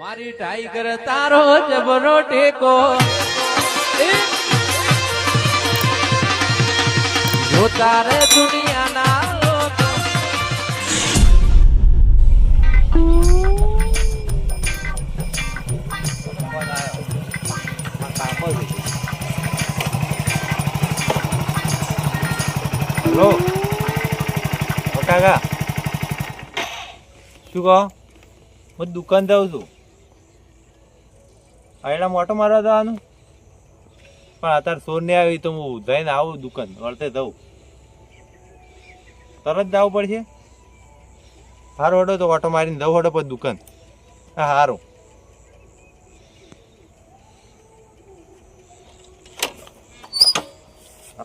મારી ટાઈગર તારો જબરો ટેકો જો તારે દુનિયાના લોકો હેલો કાકા શું કહો હું દુકાન જાઉં છું આયડા મોટો મારવા જવાનું પણ અત્યારે સોર નહીં આવી તો હું જઈને આવું દુકાન વળતે જવું તરત જવું પડશે સારું હડો તો ઓટો મારીને જવું હડો પછી દુકાન હા સારું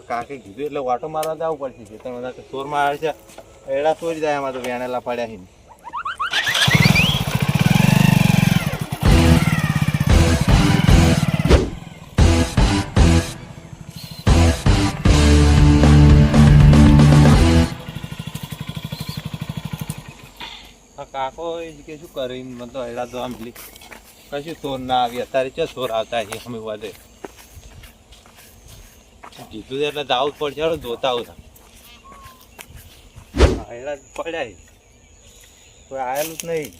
કાકે કીધું એટલે વાટો મારવા જવું પડશે તમે સોરમાં આવે છે એડા ચોરી જાય એમાં તો વેણેલા પડ્યા છે કાકો કે શું કરીને મને તો એડા તો આમ કશું ચોર ના આવી અત્યારે ચો ચોર આવતા છે અમે વધે કીધું એટલે જવું જ પડશે જોતા આવતા એડા પડ્યા કોઈ આવેલું જ નહીં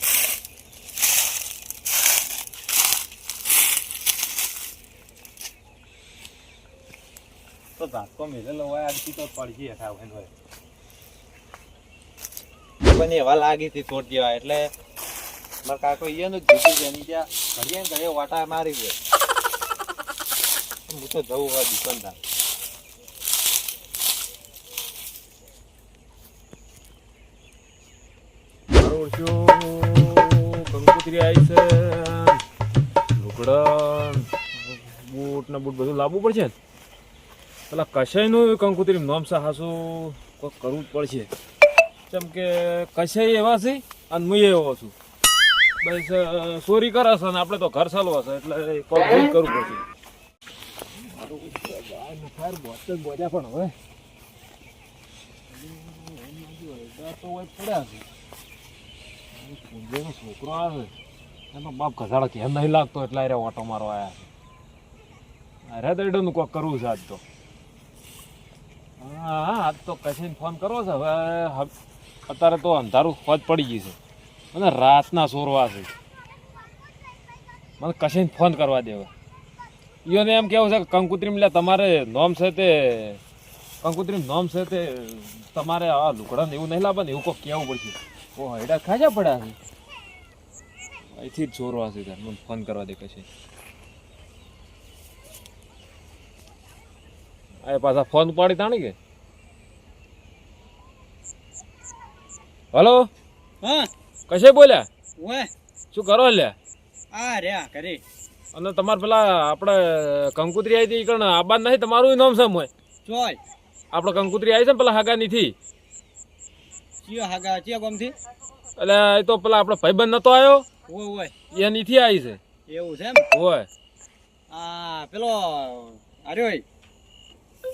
તો ધાકો મેલેલો હોય આજથી તો પડશે પણ એવા લાગી હતી થોડ જેવા એટલે મારા કાકો ઈયાનું જ કીધું છે એની ત્યાં ઘડીએ ને ઘડીએ વાટા મારી ગયો હું તો જવું હોય દુકાનદાર કંકોત્રી આવી છે લુગડા બૂટ ને બૂટ બધું લાવવું પડશે પેલા કશાયનું કંકોત્રી નોમ સાહસો કોઈ કરવું જ પડશે કેમ કે કશાય એવા છે અને હું એવો છું બસ ચોરી કરે છે ને આપણે તો ઘર ચાલવા છે એટલે કોઈ કરવું પડશે બોજા પણ હવે તો પડ્યા છે છોકરો આવે એનો બાપ ઘસાડા કેમ નહીં લાગતો એટલે અરે ઓટો મારો આયા અરે દઈડોનું કોક કરવું છે આજ તો હા આજ તો કશીને ફોન કરવો છે હવે અત્યારે તો અંધારું ફોજ પડી ગઈ છે અને રાતના સોરવા છે મને કશીને ફોન કરવા દેવા ઈઓને એમ કેવું છે કે કંકુત્રી લે તમારે નોમ છે તે કંકુત્રી નોમ છે તે તમારે આ લુકડા એવું નહીં લાવે ને એવું કોઈ કહેવું પડશે ઓ હેડા ખાજા પડ્યા છે અહીંથી જ ચોરવા છે મને ફોન કરવા દે કશે આ પાછા ફોન પાડી તાણી કે હલો હા કશે બોલ્યા ઓય શું કરો લ્યા આ રહ્યા કરે અને તમારે પેલા આપણે કંકુત્રી આવી હતી કારણ આબાદ નહીં તમારું નામ છે મોય જોય આપણે કંકુત્રી આવી છે ને પેલા હાગાની થી ચિયો હાગા ચિયો ગમથી એટલે એ તો પેલા આપણે ભાઈબંધ નતો આવ્યો ઓય ઓય એની થી આવી છે એવું છે એમ હોય આ પેલો અરે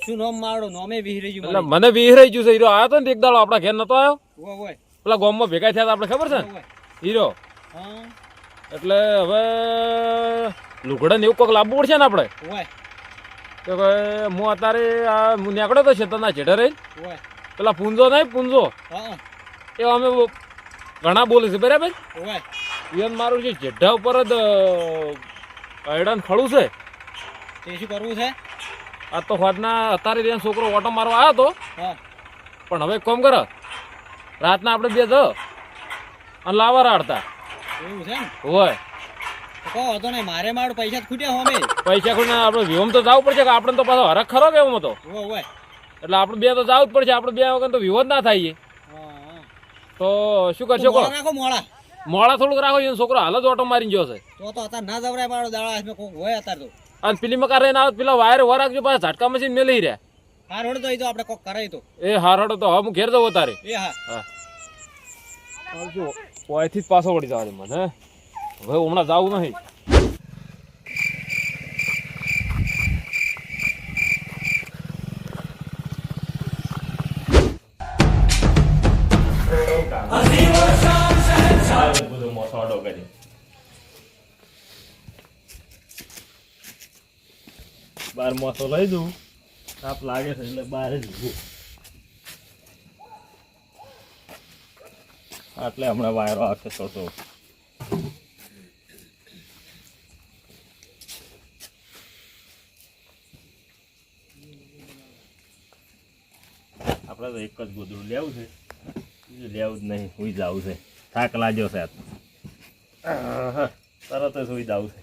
શું નામ મારો નોમે વિહરી ગયું એટલે મને વિહરાઈ ગયું છે હીરો આવ્યો તો ને એક દાડો આપણા ઘેર નતો આવ્યો ઓય ઓય પેલા ગામમાં ભેગા થયા આપણે ખબર છે ને હીરો હા એટલે હવે લુગડા ને એવું કોઈક લાવવું પડશે ને આપણે ઓય તો હું અત્યારે આ હું નીકળ્યો તો શેતરના ચેઢે રહી ઓય પેલા પૂંજો નહીં પૂંજો હા એવા અમે ઘણા બોલે છે બરાબર ઓય ઈવન મારું જે જેઢા ઉપર જ અયડાન ખડું છે તે શું કરવું છે આ તો ખોદના અત્યારે ત્યાં છોકરો ઓટો મારવા આવ્યો હતો હા પણ હવે કોમ કરે રાતના આપણે બે જ અને લાવા રાડતા એવું છે એમ હોય કહો હતો ને મારે મારું પૈસા જ ખૂટ્યા હોમે પૈસા કોઈ આપણે વિહોમ તો જવું પડશે કે આપણે તો પાછો હરખ ખરો કે એમ તો ઓય ઓય એટલે આપણે બે તો જવું જ પડશે આપણે બે વગર તો વિવો જ ના થાય હા તો શું કરશો કહો મોળા નાખો મોળા મોડા થોડુંક રાખો એનો છોકરો હાલ જ ઓટો મારીને ગયો છે તો અત્યારે ના જવરાય મારો દાડા હાથમાં કોક હોય અત્યારે તો અને પેલી મકા રહીને આવે પેલા વાયર વર રાખજો પાછા ઝાટકા મશીન મેલી રહ્યા હાર હોડ તો એ તો આપણે કોક કરાય તો એ હાર હડો તો હવે હું ઘેર જવો તારે એ હા હા ઓયથી જ પાછો વળી જવા દે મને હવે હમણાં જવું નહીં બાર મોસો લઈ દઉં, તાપ લાગે છે એટલે બહાર જ ઊભું. એટલે હમણાં વાયરો આવશે થોડો. આપણે તો એક જ ગોદડું લેવું છે, બીજું લેવું જ નહીં. સુઈ જવું છે, થાક લાગ્યો છે. તરત જ સુઈ જવું છે.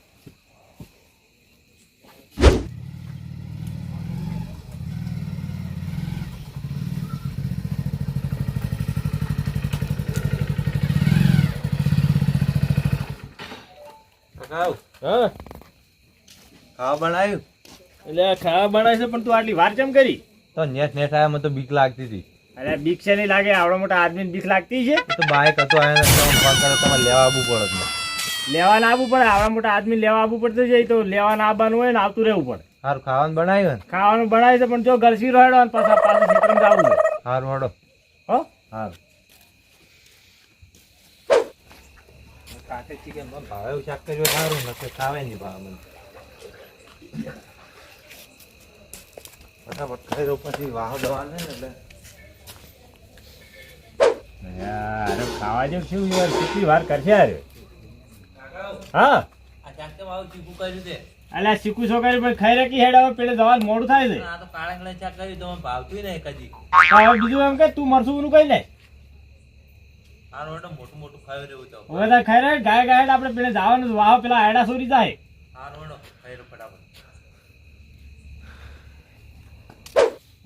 ખાવ હા, ખાવા બનાવ્યું એટલે ખાવા બનાવે છે, પણ તું આટલી વાર કેમ કરી? તો નેટ નેટ આયા મને તો બીક લાગતી હતી. અરે બીક છે નહીં લાગે, આવડો મોટા આદમીને બીક લાગતી છે. તો બાઈક હતું આયા ફોન કરે તમારે લેવા આવવું પડે ને. લેવા ના આવવું પડે, આવડા મોટા આદમી લેવા આવવું પડતું જાય તો લેવા ના આવવાનું હોય ને આવતું રહેવું પડે. સારું ખાવાનું બનાવ્યું ને? ખાવાનું બનાવે છે, પણ જો ગરસી રહેડો અને પાછા પાછું ખેતરમાં જવું છે. સારું હડો. હો, સારું. કાકે ચિકન ભાવે એવું શાક કર્યું સારું નથી, ખાવે નહીં ભાવ મને. ફટાફટ ખાઈ દઉં પછી વાહ દવા ને એટલે યાર ખાવા જેવું શું યાર, કેટલી વાર કરશે યાર. હા, આ શાક તો આવું ચીકુ કર્યું છે. અલ્યા શીખું છોકરી પણ ખાઈ રાખી હેડ, હવે પેલે જવાનું મોડું થાય છે. આ તો કાળા શાક કર્યું તો મને ભાવતું નહીં કદી. હવે બીજું એમ કે તું મરસું નું કઈ લે. સારું હડો, મોટું મોટું ખાઈ રહ્યું તો. હવે તાર ખાઈ રહે ગાય ગાય આપણે પેલે જવાનું વાહ પેલા આયડા સોરી જાય. સારું હડો, ખાઈ રહ્યો ફટાફટ.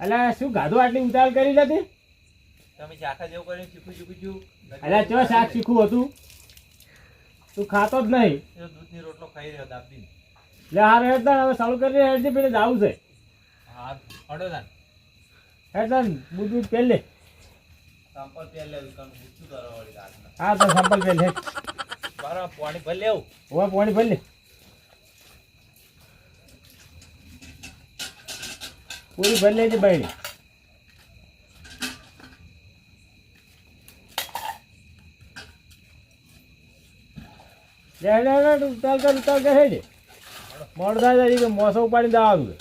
અલ્યા શું ગાધું આટલી ઉતાવળ કરી હતી? તમે શાખા જેવું કર્યું ચીકુ ચીકુ ચીકુ. અલ્યા ચો શાક શીખવું હતું, તું ખાતો જ નહીં. દૂધની રોટલો ખાઈ રહ્યો દાબીને. લે હાર હેડ તાણ હવે ચાલુ કરી હેડ પેલે જવું છે. હા હડો તાન. હેડ તાણ બુદ્ધ પહેલે. સંપલ પેલ લેવું કામ ગુસ્સું કરવા વાળી રાતના. હા તો સંપલ પહેલે બારા પાણી ભર લેવું. હવે પાણી ભરી લે. પૂરી ભરી લેજે બાયડી. ઉતાર કર હેડે. મોડું થાય છે મોસો ઉપાડીને જવાનું છે.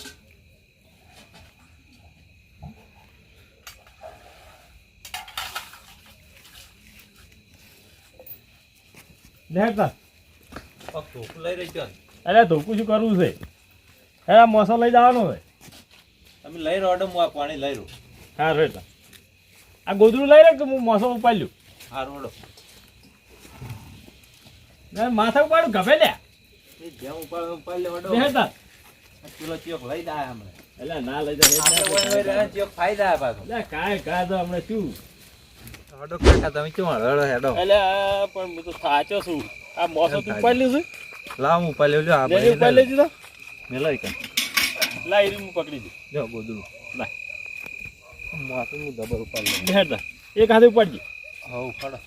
દેખતા પગ ધોકું લઈ રહ્યો. અરે ધોકું શું કરવું છે? અરે મોસો લઈ જવાનો છે. તમે લઈ રહ્યો અડમ, હું આ પાણી લઈ રહ્યો. હા રેટા આ ગોદડું લઈ રહ્યો કે હું મોસો ઉપાડ્યું. સારું હડો. માથા ઉપાડું ગભે લ્યા. એ જેમ ઉપાડી લેવડો. દેખતા કિલો ચિયોક લઈ જાય હમણાં. એટલે ના લઈ આપણે ચિયોક ફાયદા પાછો. કાય તો હમણાં શું હડો કાકા તમે કેમ હડો હેડો. એટલે પણ હું તો સાચો છું. આ મોસો તું ઉપાડી લીધું? લાવ હું ઉપાડી લેજો. આ લેલી ઉપાડી લેજો તો મેલાઈ કર. લાઈ હું પકડી દઉં. જો ગોદડું લાય માથું હું ડબલ ઉપાડી લઉં. દેખતા એક હાથે ઉપાડજે. હવ ખડો.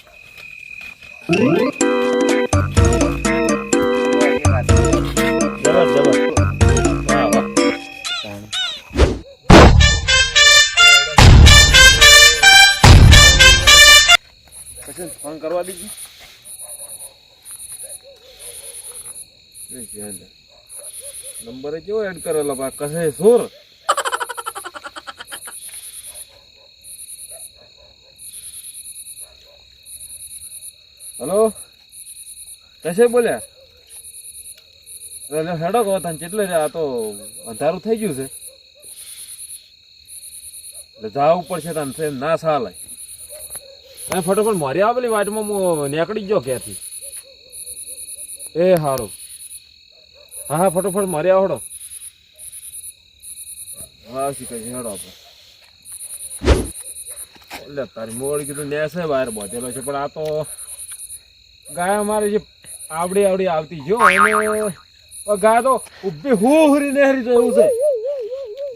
જબર જબર. વાહ વાહ. પછી ફોન કરવા દીધી. નંબર કેવો એડ કરેલો બા કસે સુર. હલો કશે બોલ્યા? હેડો કહો તને કેટલે આ તો અંધારું થઈ ગયું છે એટલે જવું પડશે તને છે ના ચાલે. અને ફટોફટ મારી આવે પેલી વાટમાં હું નીકળી ગયો ક્યાંથી. એ સારું. હા હા ફટોફટ મારી આવડો. હા શીખે છે હેડો આપણે. એટલે તારી મોડી કીધું ને છે બહાર બાંધેલો છે, પણ આ તો ગાય અમારે જે આવડી આવડી આવતી જો અને ગાય તો ઉભી હુરી નેહરી તો એવું છે.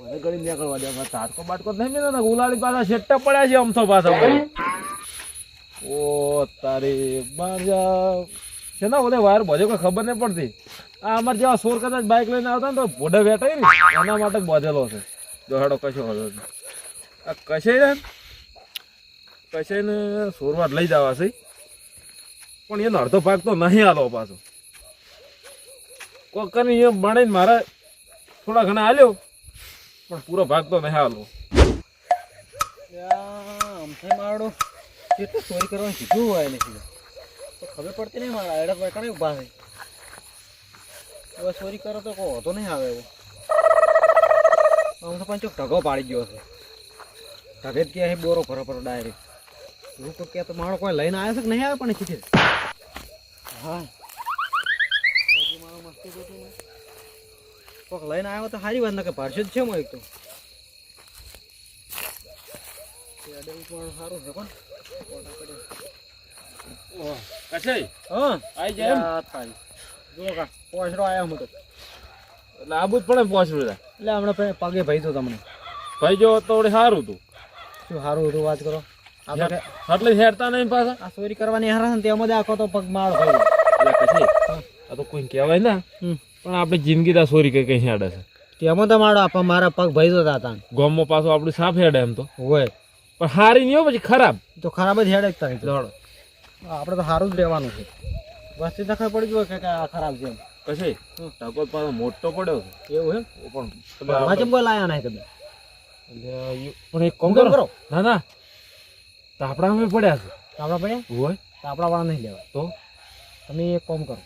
મને ગળી નીકળવા દે. તાટકો બાટકો નહીં મેં ઉલાડી પાછા શેટ્ટા પડ્યા છે અમથો પાછા. ઓ તારી બાર છે ને બધે વાયર બધે કોઈ ખબર નહીં પડતી. આ અમારે જેવા સોર કદાચ બાઇક લઈને આવતા ને તો ભોડે વેટાઈ ને એના માટે જ બાંધેલો છે. જો હેડો કશો હતો આ કશે ને સોરવાટ લઈ જવા છે, પણ એનો અડધો ભાગ તો નહીં આલો પાછો. કોક કરીને એ બનાવીને મારે થોડા ઘણા હાલ્યો પણ પૂરો ભાગ તો નહીં હાલો. આમથી મારો કેટલું ચોરી કરવાનું કીધું હોય ને સીધું તો ખબર પડતી નહીં મારા આયડા પર કણે ઊભા છે હવે ચોરી કરો તો કોઈ હોતો નહીં આવે એવો આમ તો પણ ચોક ઢગો પાડી ગયો છે ઢગે જ ક્યાં બોરો ભરો ભરો ડાયરેક્ટ એવું તો ક્યાં તો મારો કોઈ લઈને આવ્યો છે કે નહીં આવે પણ કીધે હા મારો મસ્તી જોતું કોક લઈને આવ્યો તો સારી વાત ના કે ભરશે જ છે હું એક તો સારું છે પણ કશે હા આઈ જાય એમ? થાય જો કા પોસડો આવ્યો હું તો એટલે આબુ જ પડે પહોંચવું હતા. એટલે હમણાં પગે ભાઈ તો તમને ભાઈ જો તો વળી સારું હતું. શું સારું હતું વાત કરો આપણે એટલે હેરતા નહીં પાછા. આ ચોરી કરવાની હારા ને તેમાં જ આખો તો પગ માળ ભાઈ એટલે કશે આ તો કોઈ કહેવાય ના પણ આપણી જિંદગી તો ચોરી કઈ કઈ હેડે છે. તેમાં તો મારો આપા મારા પગ ભાઈ તો હતા ગામમાં પાછું આપણું સાફ હેડે એમ તો હોય પણ સારી નહીં હોય પછી ખરાબ. તો ખરાબ જ હેડે જ દોડો આપણે તો સારું જ રહેવાનું છે વસ્તી તો ખબર પડી ગયો કે આ ખરાબ છે કશે ટાકો પાછો મોટો પડ્યો છે એવું એમ પણ વાચમ કોઈ લાયા નહીં તમે પણ એક કામ કરો. ના ના તાપડા અમે પડ્યા છે. તાપડા પડ્યા હોય તાપડા વાળા નહીં લેવા તો તમે એક કામ કરો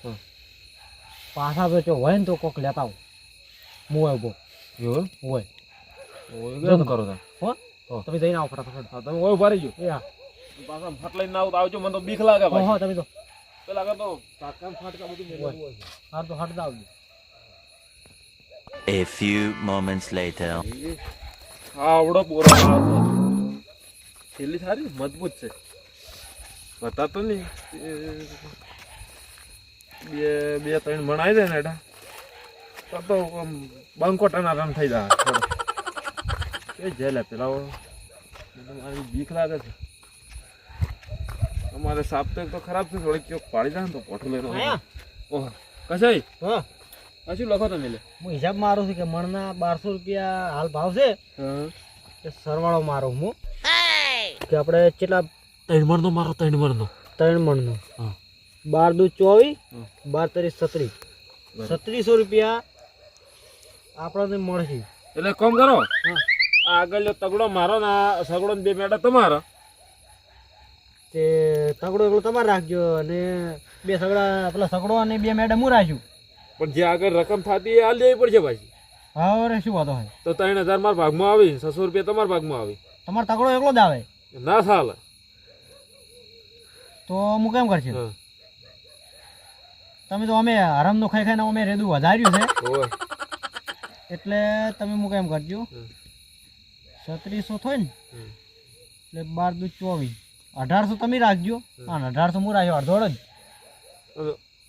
પાછા તો જો હોય ને તો કોક લેતા આવો હું ઉભો એવું હોય ગરમ કરો તમે. હો તમે જઈને આવો ફટાફટ હા તમે હોય ઉભા રહીજો. એ હા પાછા ફટ લઈને આવો તો આવજો. મને તો બીક લાગે હો ભાઈ. તમે તો પેલા કરતો તાકામ ફાટકા બધું મેળવવું હોય છે. હા તો હટ આવજો A few moments later. આવડો બોરો છેલ્લી સારી મજબૂત છે બતાતો નહીં બે ત્રણ ભણાઈ દે ને એટા તો બંકો ટનાટન થઈ જાય. એ જેલે પેલા મારી બીક લાગે છે. અમારે સાપ્તાહિક તો ખરાબ છે થોડીક ચોક પાડી જાય ને તો પોઠું લઈને ઓહ કશાઈ હા આ શું લખો તમે લે? હું હિસાબ મારું છું કે મણના 1200 રૂપિયા હાલ ભાવ છે એ સરવાળો મારો હું કે આપણે કેટલા 3 મણનો મારો 3 મણનો 3 મણનો હા 12 દુ 24 12 તરી 3600 રૂપિયા આપણને મળશે. એટલે કોમ કરો હા આ આગળ તગડો મારો ને આ સગડો ને 2 મેડા તમારા. તે તગડો એકલો તમારે રાખજો અને 2 સગડા પેલા સગડો અને 2 મેડમ હું રાખ્યું પણ જે આગળ રકમ થતી એ હાલ દેવી પડશે ભાઈ. હા રે શું વાતો હોય તો 3000 મારા ભાગમાં આવી 600 રૂપિયા તમારા ભાગમાં આવી. તમારે તગડો એકલો જ આવે ના ચાલે. તો હું કેમ કરશે હા તમે તો અમે હરામનું ખાઈ ખાઈને અમે રેદું વધાર્યું છે ઓય એટલે તમે હું કેમ કરજો 3600 થાય ને એટલે 12 દુ 24 1800 તમે રાખજો અને 1800 હું રાખ્યો અડધો જ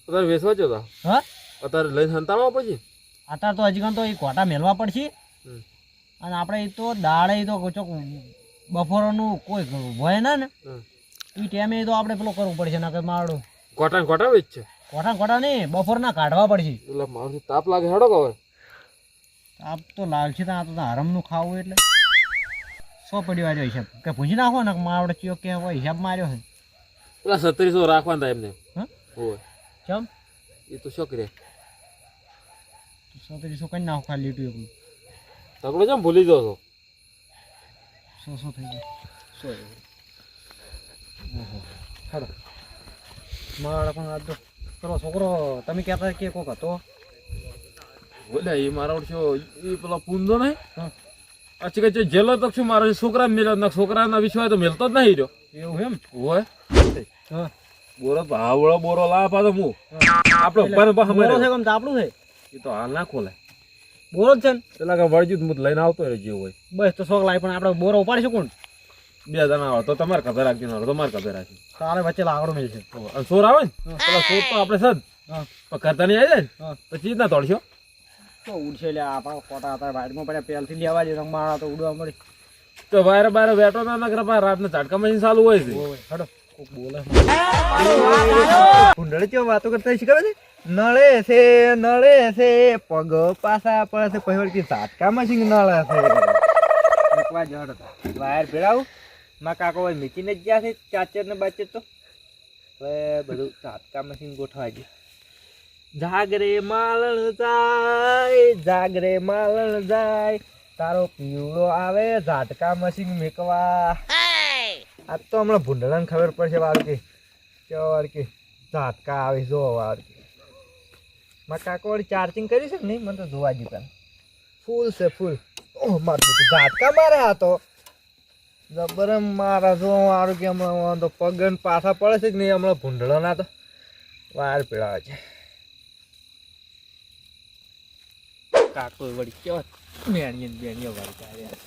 અત્યારે વેચવા જતા હા અત્યારે લઈને સંતાડવા પછી અત્યારે તો હજી કાં તો એ કોટા મેળવા પડશે અને આપણે એ તો દાડે તો ચોક બપોરનું કોઈ હોય ના ને એ ટાઈમે તો આપણે પેલો કરવું પડશે ના કે મારું કોટા વેચ છે. કોટા નહીં બપોરના કાઢવા પડશે એટલે મારું તાપ લાગે હેડો કવર આપ તો લાગશે તો આ તો હરમનું ખાવું એટલે સો પડ્યો આવ્યો હિસાબ કે પૂછી નાખો ને માવડે ચિયો કે હોય હિસાબ માર્યો છે પેલા 3600 રાખવાના હતા એમને. હા હોય ચમ એ તો શું કરે 3700 કરી નાખો ખાલી લીટું એકલું તગડો જેમ ભૂલી જાવ છો 100 થઈ ગયું 100 હાડો મારા પણ આ તો પેલો છોકરો તમે કહેતા કે કોક હતો બોલે એ મારા ઓળખ્યો એ પેલો પૂંજો નહીં હા અચ્છી કે જેલો તો શું મારો છોકરા મેળ્યો છોકરાના વિશ્વાસ તો મેળતો જ નહીં રહ્યો. એવું એમ હોય હા બોરો ભાવળો બોરો લાવ પાછો હું આપણે ઉપર બોરો છે કેમ તાપડું છે એ તો હાલ ના ખોલાય બોરો જ છે ને પેલા કે વળજુ હું લઈને આવતો રહ્યો જે હોય બસ તો શોખ લાગે પણ આપણે બોરો ઉપાડીશું કોણ 2 જણા આવે તો તમારે કભે રાખજો ને તમારે કભે રાખી તારે વચ્ચે લાકડો મળશે અને સોર આવે ને પેલા સોર તો આપણે સદ હા પણ કરતા નહીં આવી જાય હા ને તો ચીજ ના તોડશો તો ઉડશે લે આપણા ફોટા હતા વાઇડમાં પડ્યા પહેલથી લેવા જઈએ મારા તો ઉડવા મળી તો બારે બારે બેઠો ના નકર રાતના ઝાટકા મશીન ચાલુ હોય છે. હડો કોક બોલે કુંડળી કેવો વાતો કરતા શીખવે છે નળે છે પગ પાછા પડે છે પછી વળી ઝાટકામાં શીખ નળે છે એકવાર જડ વાયર ભેળાવું માં કાકો હોય મીચીને જ ગયા છે ચાચર ને બાચર તો હવે બધું ઝાટકા મશીન ગોઠવા ગયું જાગરે માલણ જાગરે માલણ જાય તારો પીવડો આવે ઝાટકા મશીન મેકવા આ તો હમણાં ભૂંડળાને ખબર પડશે વાળકી કે ઝાટકા આવે જો વાળકી મારા કાકો વાળી ચાર્જિંગ કરી છે કે નહીં મને તો જોવા દીધા ફૂલ છે ફૂલ ઓહ મારું ઝાટકા મારે આ તો જબરમ મારા જો મારું કે હમણાં તો પગન પાછા પડે છે કે નહીં હમણાં ભૂંડળાના તો વાર પીળાવે છે કાકો વળી કેવા મેણીઓ વાળી કાર્યા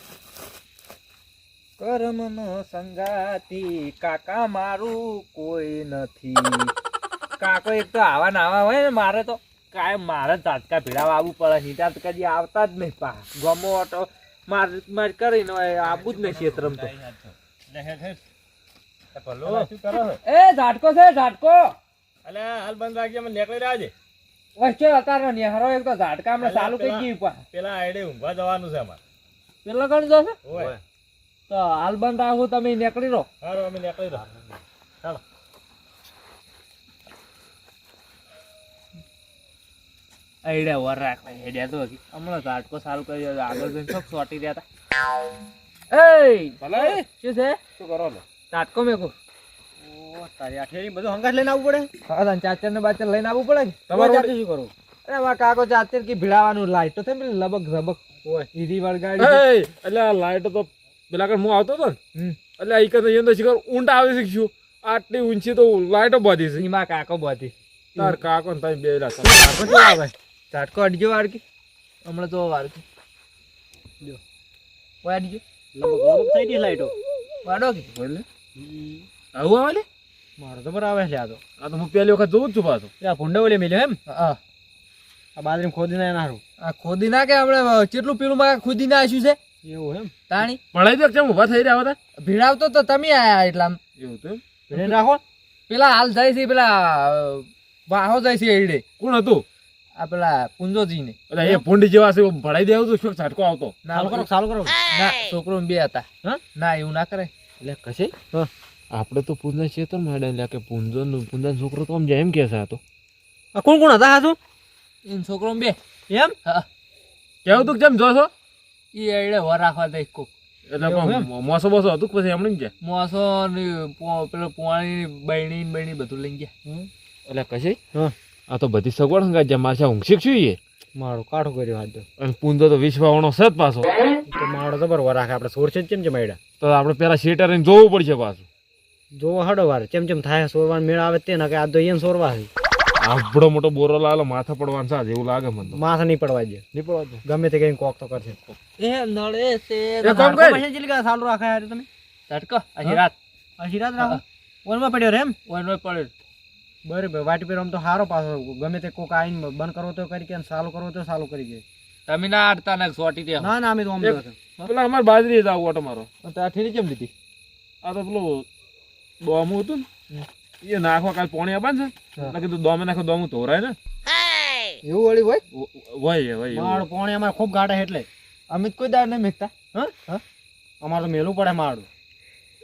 કર્મનો સંગાતી કાકા મારું કોઈ નથી કાકો એક તો આવા ને આવા હોય ને મારે તો કાયમ મારે ઝાટકા ભીડાવા આવવું પડે નહીં ત્યાં તો કદી આવતા જ નહીં પા ગમો ઓટો માર કરીને આવવું જ નહીં ક્ષેત્રમ તો એ ઝાટકો છે ઝાટકો અલે હાલ બંધ રાખજે મને નીકળી રહ્યા છે વચ્ચે અતારો નેહરો એક તો ઝાટકા હમણાં ચાલુ કરી ગયું પા પેલા આઈડે ઊંઘવા જવાનું છે અમારે પેલો ગણ જશે ઓય તો હાલ બંધ રાખું તમે નીકળી રહો હારો અમે નીકળી રહ્યા ચાલો આઈડિયા વર રાખવા હેડ્યા તો હજી હમણાં ઝાટકો સારું કરી આગળ જઈને સબ સોટી રહ્યા હતા એ ભલે શું છે શું કરો લે ઝાટકો મેકો તારી આઠેરી બધું હંગાત લઈને આવવું પડે હા ચાચર ને બાચર લઈને આવવું પડે કે તમારે જાતે શું કરવું અરે મારા કાકો ચાચર કે ભીડાવાનું લાઈટો છે ને લબક ઝબક ઓય ઈરી વળગાડી એટલે આ લાઈટ તો પેલા કણ હું આવતો હતો ને હમ એટલે આ તો તો શીખર ઊંડા આવી શીખશું આટલી ઊંચી તો લાઈટો બાંધી છે એમાં કાકો બધી તાર કાકો ને તમે બે ઝાટકો શું આવે ઝાટકો અડજો વાળકી હમણાં તો વાળકી જો ઓય અડજો લબક થઈ ગઈ લાઈટો વાડો કે બોલે આવું આવે લે મારો તો બરાબર છે આ તો આ તો હું પહેલી વખત જોઉં જ છું પાછો આ ભૂંડો ઓલે મેલ્યો એમ હા આ બાજરી ખોદીને એના હારું આ ખોદી ના કે આપણે કેટલું પેલું માં ખોદી ના આશ્યું છે એવું એમ તાણી પડાઈ દે કેમ ઊભા થઈ રહ્યા હતા ભીડાવતો તો તમે આયા એટલા એવું તો એમ ભીડે રાખો પેલા હાલ જાય છે પેલા વાહો જાય છે એડે કોણ હતું આ પેલા પુંજોજી ને એટલે એ ભૂંડી જેવા છે ભડાઈ દેવું તો શું ઝાટકો આવતો ચાલુ કરો ના છોકરો બે હતા હા ના એવું ના કરે એટલે કશે આપણે તો પૂંજા ચેતર માંડે એટલે કે પૂંજા છોકરો તો આમ જાય એમ કે છે આ તો આ કોણ કોણ હતા હાજુ એમ છોકરો બે એમ હા કેવું તું કેમ જો છો એ એડે વર રાખવા દે કોક એટલે મોસો બોસો હતું પછી એમણે કે મોસો ને પેલો પોણી બહેણી બધું લઈ ગયા એટલે કશે હા આ તો બધી સગવડ હંગાઈ જાય મારે ઊંઘશીક શું એ મારો કાઠો કર્યો હાથ અને પૂંજો તો વિશ્વાવણો છે જ પાછો તો મારો જબર વર રાખે આપણે સોર છે કેમ છે માયડા તો આપણે પેલા શેટર જોવું પડશે પાછું જોવો હડો વાર ચેમ થાય સોરવાન મેળ આવે તે ના કે આ તો એને સોરવા છે આવડો મોટો બોરો લાલો માથા પડવાનું સાજ એવું લાગે મને તો માથા નહીં પડવા દે નહીં પડવા દે ગમે તે કઈ કોક તો કરશે એ નળે છે એ કામ કર ચાલુ રાખે યાર તમે ઝટકો આજે રાત આશીર્વાદ રાખો ઓનમાં પડ્યો રે એમ ઓનો પડે બરાબર વાટી પેરો આમ તો સારો પાછો ગમે તે કોક આઈને બંધ કરવો તો કરી કે ચાલુ કરવો તો ચાલુ કરી દે તમે ના અડતા ના સોટી દે ના ના અમે તો આમ પેલા અમારે બાજરી જ આવું ઓટો મારો તાઠીની કેમ લીધી આ તો પેલું દોમું હતું ને એ નાખવા કાલ પોણી આપે ને એટલે કીધું દોમે નાખો દોમું ધોરાય ને એવું વળી હોય હોય મારું પોણી અમારે ખૂબ ગાઢા એટલે અમે કોઈ દાડ નહીં મેકતા હા અમારે તો મેલું પડે મારું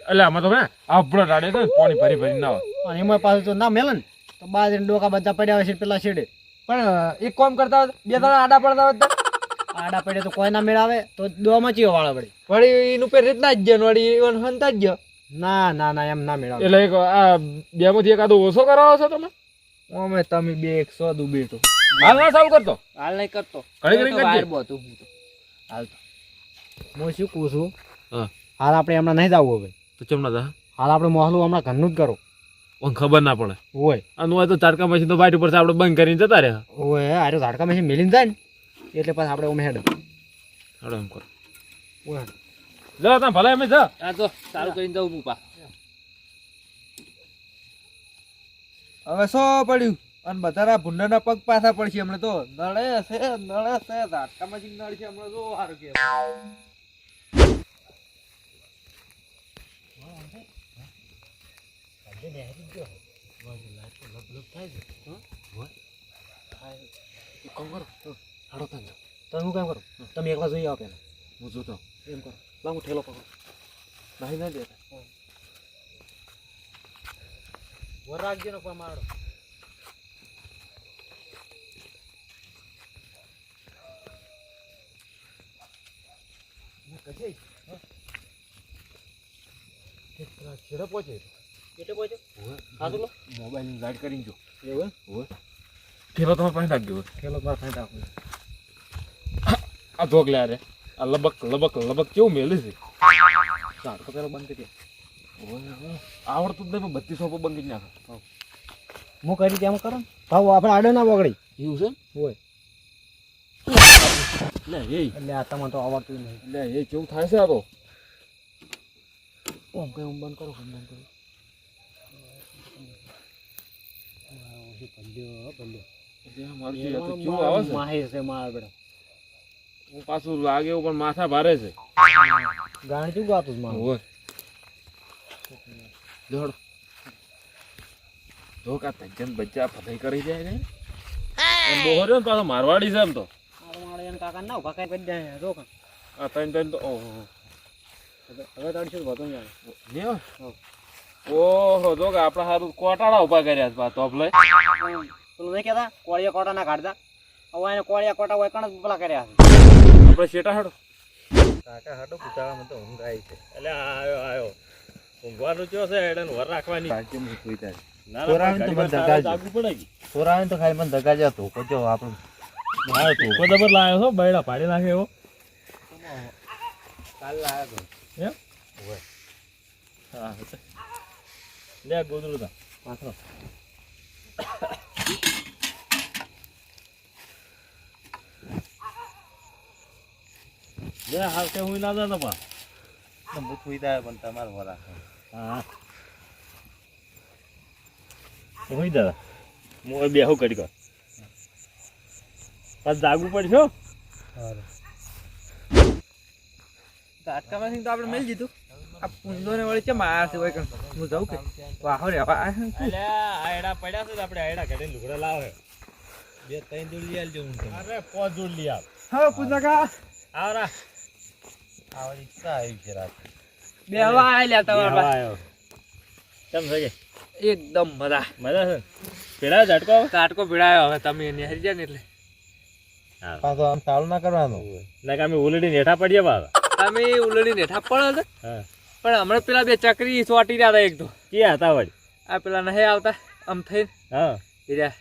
એટલે આમાં તો હે આપડો ડાડે તો પાણી ભરી ભરી ના હોય અને એમાં પાછું તો ના મેલે ને તો બાજરી ડોકા બધા પડ્યા હોય છે પેલા છેડે પણ એક કામ કરતા હોય બે ત્રણ આડા પડતા હોય તો આડા પડે તો કોઈ ના મેળાવે તો દોમાં ચીયો વાળા પડે વળી એનું પેર રીતના જ ગયો વળી ઈવન હંતા જ ગયો ના ના ના એમ ના મેળાવે એટલે એક આ બે માંથી એકાદો ઓછો કરાવો છો તમે અમે તમે બે 100 દુ બેઠો હાલ ના ચાલુ કરતો હાલ નહીં કરતો ઘડી ઘડી કરજે. બહાર બોતું હું તો હાલ તો હું શું કહું છું હા હાલ આપણે હમણાં નહીં જવું હવે તો ચમના દા હાલ આપણે મોહલું હમણાં ઘરનું જ કરો ઓન ખબર ના પડે હોય અને હોય તો તારકા મશીન તો વાઈટ ઉપર આપણે બંધ કરીને જતા રહ્યા હોય આરે ઝાડકા મેં મેલીને જાય ને એટલે પાછા આપણે ઉમે હેડ હાલો એમ કરો હોય જા તા ભલે અમે જા આ તો સારું કરીને દઉં હું પા હવે સો પડ્યું અને બધા ભૂંડાના પગ પાછા પડશે હમણાં તો નળે છે ઝાટકામાં જ નળ છે હમણાં જો સારું કે તો હું કામ કરું તમે એકલા જોઈ આવો પેલા હું જોતો એમ કરો લાવ હું ઠેલો પકડું નહીં ના દેતા વર રાખજો ને કોઈ મારો છેડે પહોંચે એટલે પહોંચ્યો હા તો મોબાઈલ ની લાઈટ કરીને જો એવું થેલો તમારે પાસે નાખજો ખેલો માર ફાઈટ આપો આ ધોક લે રે આ લબક લબક લબક કેવું મેલે છે ઝાટકો પેલો બંધ કરી આવડતું જ નહીં પણ 3200 બંધ કરી નાખે હું કરી તેમ કરો ને ભાવ આપણે આડે ના બગડી એવું છે હોય લે એ એટલે આ તમને તો આવડતું નહીં લે એ કેવું થાય છે આ તો ઓમ કઈ ઓમ બંધ કરો બંધ કરો મારું આ તો કેવું આવે છે માહિર છે માર બેટા હું પાછું લાગે એવું પણ માથા ભારે છે ગાણ ચું ગાતું માર ઓય દોડ જો કા તજન બચ્ચા ફસાઈ કરી જાય ને એમ બોહર્યો ને પાછો મારવાડી છે એમ તો મારે એને કાકા ના ઉભા કઈ કરી જાય જો કા આ તન તો ઓહો હવે તડશે તો વધુ જાય ને ઓહો જો કે આપણા હારું કોટાળા ઉભા કર્યા છે પા તોપ લઈ પેલું નહીં કહેતા કોળિયા કોટા ના કાઢતા હવે એને કોળિયા કોટા હોય કણ પેલા કર્યા છે આપણે શેટા હાડો કાકા હાટો પૂછાવામાં તો ઊંઘ આવી છે એટલે આયો ઊંઘવાનું ચો છે એડન વર રાખવાની પાછી હું સુઈ જાય ના સોરાવીને તો મને ધગાડજો. જાગવું પડે કે સોરાવીને તો ખાલી મને ધગા જ હતો જો આપણું હા તો જબર લાયો છો બૈડા પાડી નાખે એવો કાલ લાયા તો એમ હા લે ગોદરું તા પાછો લે હાલ કે હું ના જાતો પા હું સુઈ જાય પણ તમારે વરા હા હું દાદા હું બેહું કરી કર પાછ જાગવું પડશે હો. ઝાટકામાં તો આપણે મેળ દીધું આ પૂંજો ને વળી ચમ આયા છે હોય કણ હું જાઉં કે વાહો રે અલે આયડા પડ્યા છે આપણે આયડા ઘરે લુગડા લાવે બે ત્રણ જોડ લઈ આવજો હું અરે પોચ જોડ લઈ આવ હા પૂજાકા આવરા આવડી ઈચ્છા આવી છે રાત બે હવા આલ્યા તમારા પાસે. આવ્યો કેમ છે કે એકદમ મજા મજા છે પેલા ઝટકો ઝાટકો ભીડાયો હવે તમે એને હરી જાય ને એટલે હા પાછો આમ ચાલુ ના કરવાનું ના કે અમે ઓલરેડી નેઠા પડીએ બા તમે ઉલડી નેઠા પડે છે હા પણ હમણાં પેલા બે ચકરી ચોટી રહ્યા હતા એક તો કે હતા વળી આ પેલા નહીં આવતા આમ થઈને હા હીરા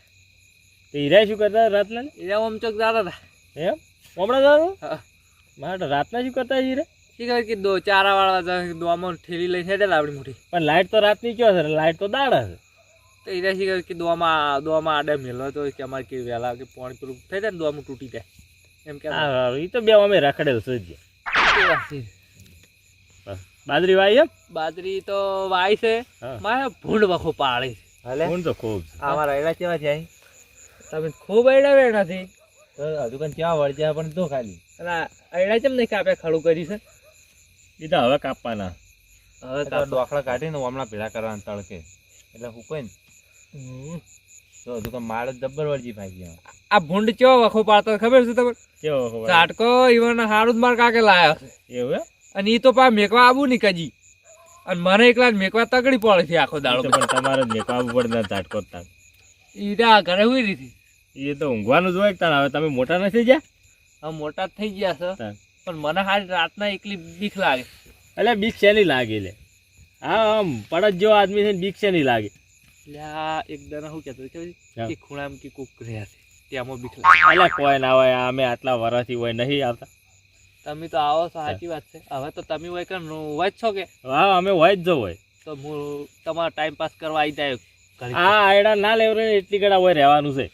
તો હીરા શું કરતા રાતના હીરા આમ ચોક જતા હતા એમ હમણાં જાવ હા મારે રાતના શું કરતા હીરા શી ખબર કે ચારા વાળા દોવામાં ઠેલી લઈને હેડેલા આપણી મોટી પણ લાઈટ તો રાતની કયો છે લાઈટ તો દાડા છે તો હીરા શી ખબર કે દોવામાં આડે મેલો તો કે અમારે કે વહેલા કે પાણી પેલું થઈ જાય ને દોવામાં તૂટી જાય એમ કે હા એ તો બે અમે રખડેલ છે બાજરી વાઈ એમ બાજરી તો વાય છે હા. મારે ભૂંડ વખો પાડી છે હાલે કોણ તો ખૂબ છે અમારા એડા કેવા છે તમે ખૂબ એડા વેડા છે તો હજુ કઈ ક્યાં વળજ્યા પણ તો ખાલી અને એડા કેમ નહીં કાપ્યા ખડું કરી છે એ તો હવે કાપવાના હવે ડોખડા કાઢીને હમણાં ભેળા કરવાના તડકે એટલે હુકાય ને તો હજુ કઈ માળ જબ્બર વળજી ભાઈ ગયા આ ભૂંડ કેવો વખો પાડતો ખબર છે તમને કેવો ખબર ઝાટકો ઈવન હારું જ માર કાકે લાયા છે એવું હે? અને ઈ તો પા મેકવા આવું નહીં કજી અને મને એકલા જ મેકવા તગડી પડે છે આખો એ દાડો તો પણ તમારે જ મેકવું પડે ને ઝાટકો જ તાર ઈડા ઘરે હુઈ રીતી એ તો ઊંઘવાનું જ હોય તાર હવે તમે મોટા નથી જ્યાં હવે મોટા જ થઈ ગયા છે તાર. પણ મને હાલ રાતના એકલી બીક લાગે એટલે બીક શેની લાગે લે હા આમ પડત જેવો આદમી છે ને બીક શેની લાગે એટલે આ એક દાના શું કહેતો ખબર છે? હા. કે ખૂણામાં કે કોક રહ્યા છે ત્યાંમાં બીક લાગે એટલે કોઈ ના હોય અમે આટલા વર્ષથી હોય નહીં આવતા તમે તો આવો છો સાચી વાત છે હવે તો તમે હોય કે હોય જ છો કે હા અમે હોય જ જો હોય તો હું તમારો ટાઈમ પાસ કરવા આવી જાય ઘરે. આ આયડા ના લેવરે એટલી ગળા હોય રહેવાનું છે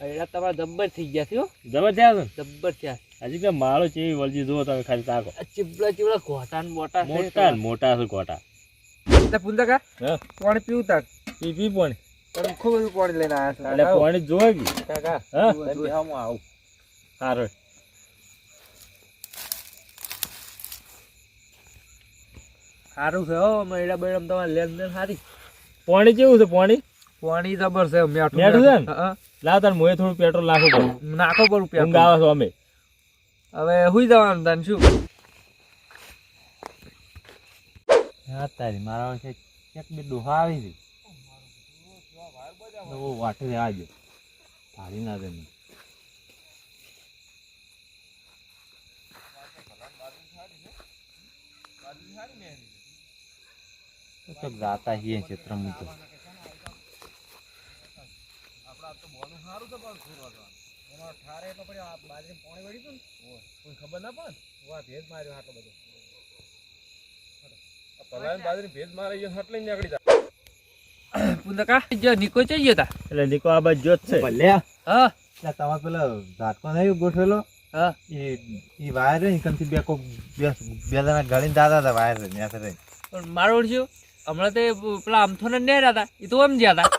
એડા તમારા જબ્બર થઈ ગયા છે હો જબર થયા છે જબ્બર થયા ને હજી કે માળો ચેવી વળજી જુઓ તમે ખાલી તાકો આ ચીબડા ઘોટા ને મોટા છે મોટા ને મોટા છે કોટા એટલે પૂંજા હા પાણી પીવું તાર પી પણ પણ ખૂબ બધું પાણી લઈને આવ્યા એટલે પાણી જોવે કે કાકા હા હું આવું સારું સારું છે હો મેળા બેડા તમારે લેનદેન સારી પાણી કેવું છે પાણી પાણી જબર છે મેઠું મેઠું છે ને? હા, લાવ તાર મોએ થોડું પેટ્રોલ નાખવું પડે નાખો પર ઊંઘ રૂપિયા આવે છો અમે હવે હુઈ જવાનું તને શું હા તારી મારા વર્ષે ક્યાંક બે ડોહા આવી છે વાટે આવજો ભારી ના દે તો જાતા છીએ ક્ષેત્રમાં તો ઠારે એટલો પડ્યો આ બાજરી પાણી વળી હતું ને કોઈ ખબર ના પડે વાહ ભેજ માર્યો આટલો બધો પલાયન બાજરી ભેજ મારે એટલે નીકળી જાય. પુંદકા જો નિકો चाहिए था એટલે નીકો આ બાજુ જ છે ભલે हां તમારે પેલો ઝાટકો નહીં ગોઠવેલો हां એ વાયર ને કંથી બે કોક બે જણા ગાડીને દાદા હતા વાયર ને ત્યાં રહી પણ મારો ઓળખ્યો હમણાં તે પેલા આમથો ને રહ્યા હતા એ તો એમ જ્યાં હતા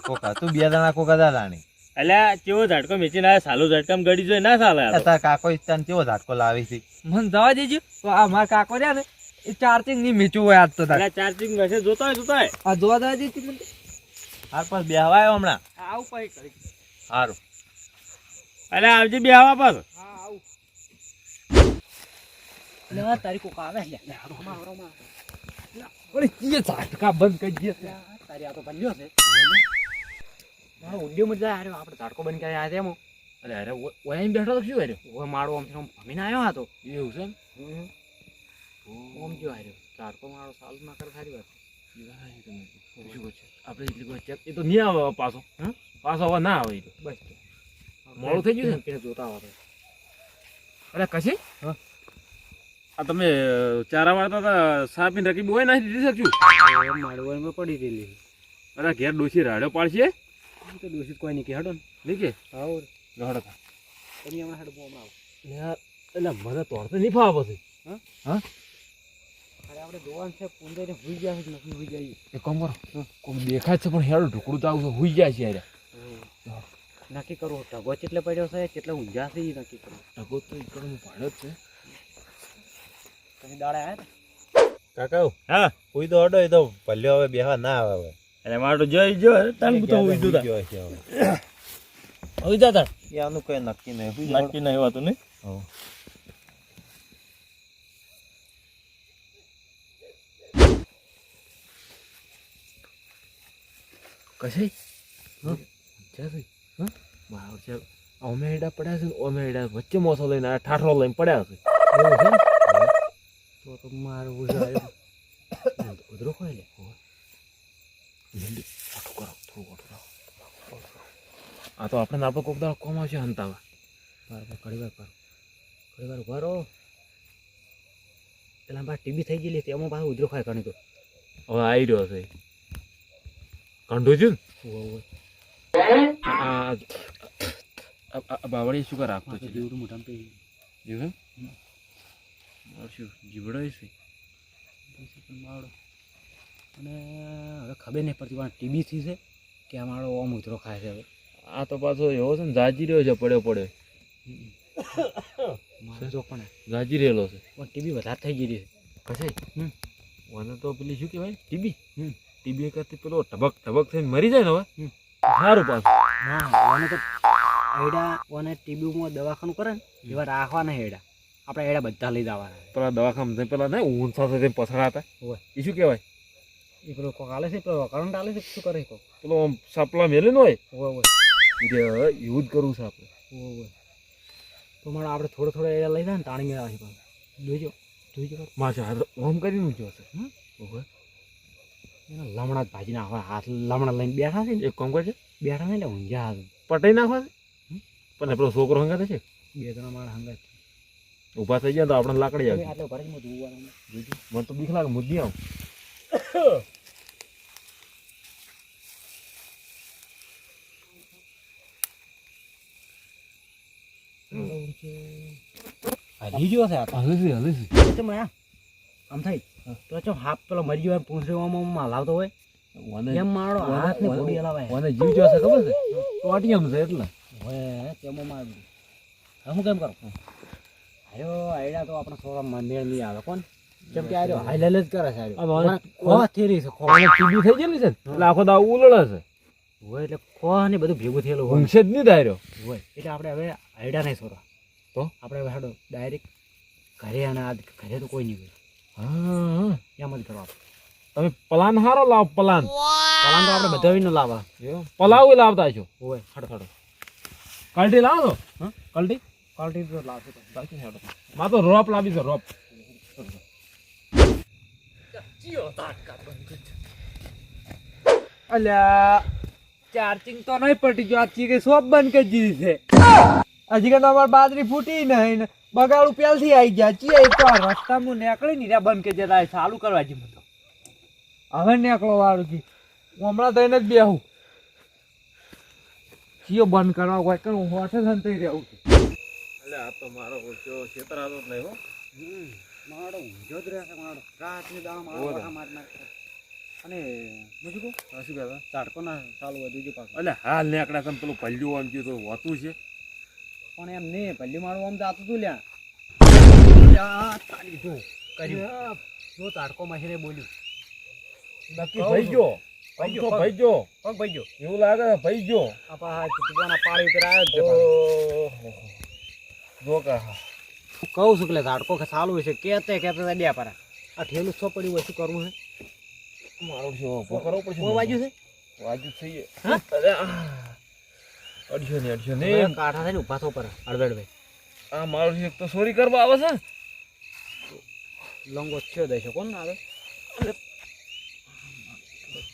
કોકા તું બે જણા કોકા દાદા ની અલ્યા કેવો ઝાટકો મેચીને આવ્યો સાલું ઝાટકામાં ગળી જોઈએ ના ચાલે આ તો. તાર કાકો તને કેવો ઝાટકો લાવી છે મને જવા દેજો તો આ મારા કાકો રહ્યા ને એ ચાર્જિંગ ની મેચું હોય આજ તો તાર અલ્યા ચાર્જિંગ હશે જોતા હોય આ જોવા દવા દેતી મને હાર પાસ બે હવા આવ્યો હમણાં આવું પાઈ કરી સારું અલ્યા આવજે બે આવા પાછો. હા આવું લે તારી કોક આવે લે ઓલે કીએ ઝાટકા બંધ કરી દે તારી આ તો બન્યો છે મારો ઊંડિયો મજા આવ્યો આપણે ઝાટકો બંધ કરી આવ્યા તેમ અરે અરે ઓય અહીં બેઠો તો શું કર્યો ઓય મારો આમ ભમીને આવ્યો હતો એવું છે ઓમ જો આવ્યો ઝાટકો મારો સાલ ના કરે સારી વાત આપણે એટલી કોઈ ચેક એ તો નહીં આવે પાછો હા? પાછો હવે ના આવે એ તો. બસ મોડું થઈ ગયું છે જોતા આવે અરે કશી હા. આ તમે ચારા વાળતા હતા સાપીને રકીબ હોય નાખી દીધી શકશું માડવામાં પડી રહેલી અરે ઘેર ડોસી રાડ્યો પાડશે આમ તો દોષિત કોઈ નહીં કે હડો ને નહીં કે આવો લહડો તમે હમણાં હડો હમણાં આવો એટલે મને તોડતે નહીં ફાવે પછી અરે આપણે જોવાનું છે પૂંજાઈને હુઈ ગયા છે કે નથી હુઈ જાય એ કામ કરો કોઈ દેખાય છે પણ હેડું ઢુકડું તો આવું છે હુઈ જાય છે યાર નક્કી કરો ટગો કેટલે પડ્યો છે કેટલે ઊંઝા છે એ નક્કી કરો ટકો તો એકદમ ભાડો જ છે તમે દાડે આવ્યા હતા કાકા હા કોઈ તો અડો એ તો ભલ્યો હવે બેહવા ના આવે હવે એટલે મારે તો જોઈ જો તને તો હું જોતા ગયો છે હવે હવે જાતા એ આનું કઈ નક્કી નહીં હુઈ જાઓ. નક્કી નહીં હોતું ને હો. કશે બરાબર છે અમે એડા પડ્યા છે અમે એડા વચ્ચે મોસો લઈને આ ઠાઠરો લઈને પડ્યા છે તો મારો ઉજો આવ્યો ઉધરો કોઈ લે જલ્દી ઓટો કરો થોડું ઓટો કરો આ તો આપણે આપણે કોક દાડો કોમ આવશે હંતાવા બરાબર ઘણી વાર ઉભારો પેલા બા ટીબી થઈ ગયેલી હતી એમાં પાછું ઉધરો ખાય ઘણી તો હવે આવી રહ્યો છે કંઢું છું આ બાવળી શું કર રાખતો છે જીવડું મોઢામાં પી જીવ શું જીવડો છે મારો અને હવે ખબર નહીં પડતી પણ ટીબી થી છે કે આ મારો ઓમ ઉધરો ખાય છે હવે આ તો પાછો એવો છે ને જાજી રહ્યો છે પડ્યો મારો જો પણ જાજી રહેલો છે પણ ટીબી વધારે થઈ ગઈ છે કશે હમ. મને તો પેલી શું કહેવાય ટીબી હમ. ટીબી કરતી પેલો ઢબક ઢબક થઈને મરી જાય ને હવે હમ. સારું પાછું ના ઓને તો એડા ઓને ટીબીમાં દવાખાનું કરે ને એવા રાખવાના એડા આપણે એડા બધા લઈ જવાના પેલા દવાખાના પેલા નહીં ઊંઘ સાથે પછડા હતા હોય. એ શું કહેવાય એ પેલો કોક આલે છે પેલો કરંટ આલે છે શું કરે કોક પેલો આમ સાપલા મેલે ને હોય હોય એવું જ કરવું છે આપણે હોય તો મારે આપણે થોડો એડા લઈ જાય ને તાણી મેળા છે જોઈજો મારે હાથ ઓમ કરીને જોશે એના લમણા જ ભાજી નાખવા હાથ લમણા લઈને બેઠા છે ને એક કામ કરશે બેઠા ને એટલે ઊંઝા હાથ પટાઈ નાખવા છે પણ પેલો છોકરો હંગાતે છે બે ત્રણ મારા હંગાત ઊભા થઈ ગયા તો આપણે લાકડી આવી આટલો ભરી જોવાનું મને તો બીક લાગે મુદ્દી આવું હજી ગયો છે આ તો હલે છે તો મેં આમ થઈ તો ચો હાફ પેલો મરી ગયો પૂંછડીમાં લાવતો હોય એમ મારો હાથ ને ઘોડી હલાવાય મને જીવ જોશે ખબર છે ટોટિયમ છે એટલે હોય તેમાં મારું હું કેમ કરું આયો આયડા તો આપણે થોડા મેળ નહીં આવે કોણ કેમ કે આયો હાઈલાઈલ જ કરે છે આયો ખો થેરી છે ખો ટીબી થઈ ગયેલી છે ને એટલે આખો દાવ ઉલળે છે હોય એટલે ખો ને બધું ભેગું થયેલું હોય ઊંઘશે જ નહીં દાયરો હોય એટલે આપણે હવે આયડા નહીં છોરા તો આપણે હવે હાડો ડાયરેક્ટ ઘરે અને આ ઘરે તો કોઈ નહીં હોય હા એમ જ કરવા તમે પ્લાન હારો લાવ પ્લાન પલાન તો આપણે બધા ન લાવવા પલાવ લાવતા છો હોય હાડો હાડો કલ્ટી લાવો તો હા કલ્ટી ક્વોલિટી તો લાવશે માં તો રોપ લાવી છે રોપ અલ્યા ચાર્જિંગ તો નહીં પટી ગયો આ ચીકે શોપ બંધ કરી દીધી છે હજી કે તમારે બાજરી ફૂટી નહીં ને બગાડું પહેલથી આવી ગયા ચીએ એક તો આ રસ્તામાં નીકળી ને ત્યાં બંધ કરી દેતા ચાલુ કરવા જી મને તો હવે નીકળો વાળું જી હું હમણાં થઈને જ બેહું ચીયો બંધ કરવા કોઈ કરું હું હોઠે સંતાઈ રહ્યું છું એટલે આ તો મારો ઓછો છેતરાતો જ નહીં હો મારો ઊંઝો જ રહેશે મારો રાતની દાણા મારો ઓરે. વાહ મારી નાખશે અને હું શું કહું આ શું કહેતા ઝાડકો ના ચાલુ હોય બીજું પાક એટલે હાલ નીકળ્યા તમે પેલું પલ્યું આમ થયું તો હોતું છે પણ એમ નહીં પલ્લી મારું આમ જાતું તું લ્યા જો કર્યું જો ઝાડકો મશીને બોલ્યું નક્કી ભાઈ ગયો ભાઈ ગયો ભાઈ ગયો પગ ભાઈ ગયો એવું લાગે છે ભાઈ ગયો આપા ચૂકવાના પાળી ઉપર આવ્યો જ છે પાછો. જો કા હું કહું છું કે ઝાડકો કે ચાલુ છે કેતે ડ્યા પરા આ ઠેલું છો પડ્યું હોય શું કરવું છે મારું છે ઉભો કરવો પડશે કોઈ બાજુ છે વાજુ થઈ હા? અરે અડશો ને હવે કાંઠા થઈને ઊભા થો પર અડબેડભાઈ આ મારું છે એક તો ચોરી કરવા આવે છે લંગો છે દઈ શકો ને આગળ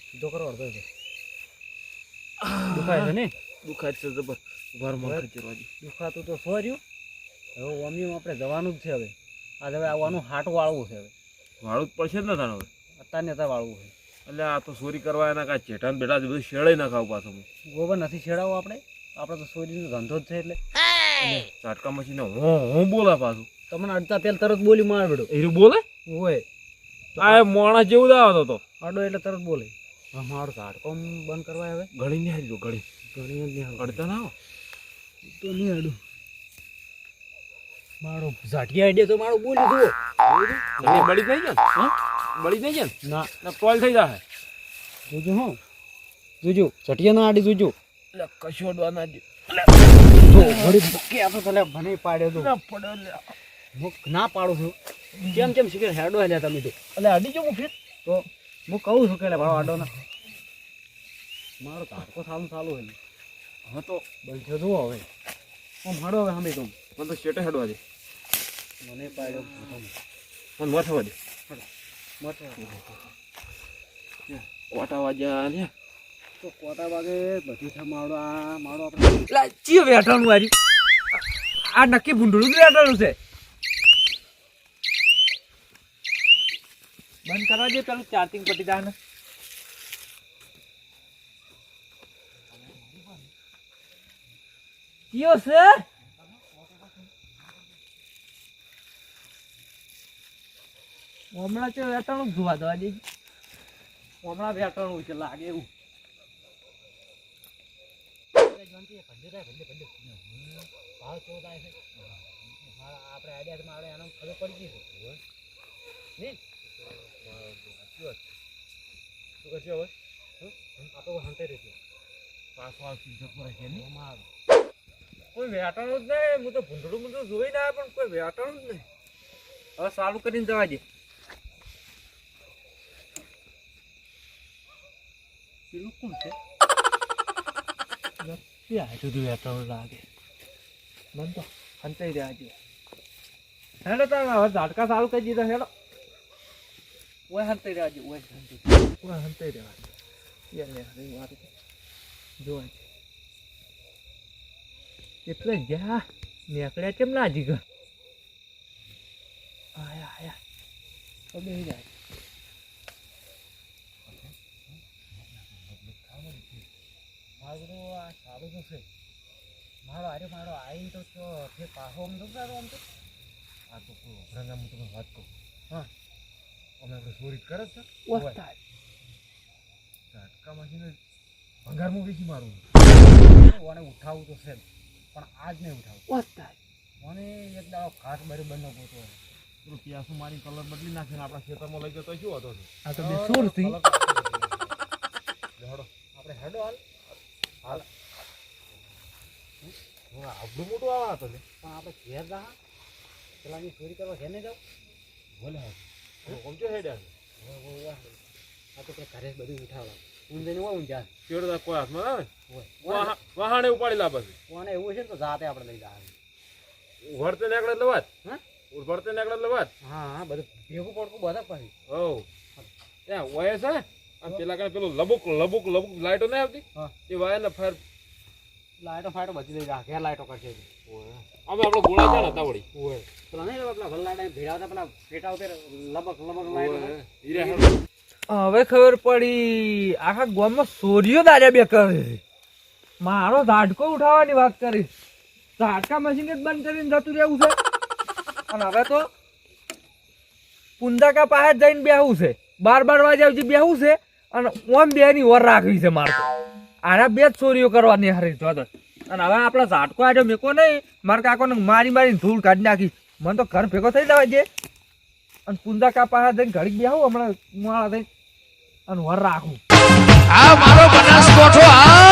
સીધો કરો અડધો છે દુખાય છે ને દુખાય છે જબર ઘરમાં ખચરવાજી દુખાતું તો સો રહ્યું હવે અમીમાં આપણે જવાનું જ છે હવે આજે હવે આવવાનું હાટ વાળવું છે હવે વાળું જ પડશે જ ને તારે હવે અત્યારને ત્યાં વાળવું છે એટલે આ તો ચોરી કરવા એના કાંઈ ચેઠા ને બેઠા બધું શેળે ના ખાવ પાછું ગોબર નથી છેડાવો આપણે તો સોરીનો ધંધો જ છે એટલે ઝાટકા મશીને હું બોલા પાછું તમને અડતા તેલ તરત બોલી માર બેડો એરું બોલે હોય આ માણસ જેવું દાવતો હતો અડો એટલે તરત બોલે હા મારું ઝાડકો બંધ કરવા હવે ગળી નહીં હારી ગળી ઘણી જ નહીં અડતા ના આવો તો નહીં અડું મારો ઝાટિયા આઈડિયા તો મારો બોલી દો તમે બળી નહીં જાય હા બળી નહીં જાય ના ને ટોલ થઈ જાય જોજો હો જોજો ઝાટિયા ના આડી જોજો એટલે કશોડવા ના દે જો ઘડી કે આ તો તલે ભને પાડ્યો તો પડે હું ના પાડું છું કેમ શીખે હેડો હેલ્યા તમે તો એટલે અડી જો ફેર તો હું કહું છું કે ભાવ આડો ના મારો ઝાડકો સાલું ચાલુ હોય હા તો બંધ જુઓ હવે હું હાડો હવે સાંભળી તું મને તો શેટે હેડવા દે મને પાડ્યો મને મથવા દે મત કોટા વાગ્યા ને તો કોટા વાગે બધું છે મારો આપણે ચીયો વેઠાણું વારી આ નક્કી ભૂંડળું જ વેઠાણું છે બંધ કરવા દે પેલું ચાર્જિંગ પટી જાય ને કયો છે હમણાં તો વેટાણું ધોવા દવા દે હમણાં વેટાણું છે લાગે એવું ભાવ ચો થાય છે આપણે આઈડિયામાં આપણે એનો ખબર પડી ગઈ છે નહીં શું કરશે હવે આપણે હંતે રહેશે પાછો આવતી જતો રહે ને કોઈ વેટાણું જ નહીં હું તો ભૂંડળું જોઈ ના પણ કોઈ વેટાણું જ નહીં હવે ચાલુ કરીને જવા દે પેલું કોણ છે બધું વેટાણું લાગે મને તો હંતાઈ રહ્યા છે હેડો તમે હવે ઝાટકા ચાલુ કરી દીધા હેડો ઓય હંતાઈ રહ્યા છે ઓય હંતાઈ રહ્યા જોવા એટલે ગયા નીકળ્યા કેમ ના હજી ઘર આયા આયા તો બે જાય મારું આ સારું તો છે મારો આવીને તો ફેર પાછો આમ તો સારું આમ તો આ તો કોઈ વપરાના હું તમને વાત કહું હા અમે આપણે ચોરી કરે છે ઓસ્તા ઝાટકામાંથી ને ભંગારમાં વેચી મારું મને ઉઠાવું તો છે પણ આજ નહીં ઉઠાવું ઓસ્તા મને એક દાડો ઘાસ બરી બંધ ગોતો પેલું પ્યાસું મારી કલર બદલી નાખીને આપણા ખેતરમાં લઈ ગયો તો શું હતો આ તો બે સુરતી હેડો આપણે હેડો હાલ હું આવડું મોટું આવા હતો ને પણ આપણે ઘેર જા પેલાની ચોરી કરવા ઘેર નહીં જાવ બોલે સમજો હેડ્યા આ તો કંઈ ઘરે જ બધું ઉઠાવવા ઊંધે હોય ઊંઝા કેળતા કોઈ હાથમાં આવે હોય વાહાણે ઉપાડી લાવે છે કોને એવું છે ને તો જાતે આપણે લઈ જાય ઉભરતે નીકળે એટલે વાત હા ઉભરતે નીકળે એટલે વાત હા બધું ભેગું પડકું બધા પછી હો ત્યાં હોય છે અને પેલા કાંઈ પેલું લબુક લબુક લબુક લાઈટો નહીં આવતી હા. એ વાયર ને ફાયર લાઈટો ફાઈટો બધી લઈ જા ઘેર લાઈટો કરશે અમે આપણે ગોળા છે ને હતા વળી પેલા નહીં પેલા વલ્લા ટાઈમ ભેળાવતા પેલા પેટા ઉપર લબક લબક લાઈટો હીરે હેડો. હવે ખબર પડી આખા ગામમાં સોરીઓ દાર્યા બે કરે છે. મારો ઝાટકો ઉઠાવવાની વાત કરી ઝાટકા મશીન જ બંધ કરીને જતું રહેવું છે અને હવે તો પુંદાકા પાસે જઈને બેહવું છે 12 વાગ્યા સુધી બેહવું છે અને ઓમ બેની ઓર રાખવી છે મારે તો આના બે જ ચોરીઓ કરવાની હારી જો તો. અને હવે આપણા ઝાટકો આજે મેકો નહીં મારા કાકોને મારી મારીને ધૂળ કાઢી નાખી મને તો ઘર ભેગો થઈ જવા છે અને પુંદાકા પાસે જઈને ઘડીક બેહવું હમણાં માળા થઈને અને વર રાખું આ મારો બનાસકોઠો આ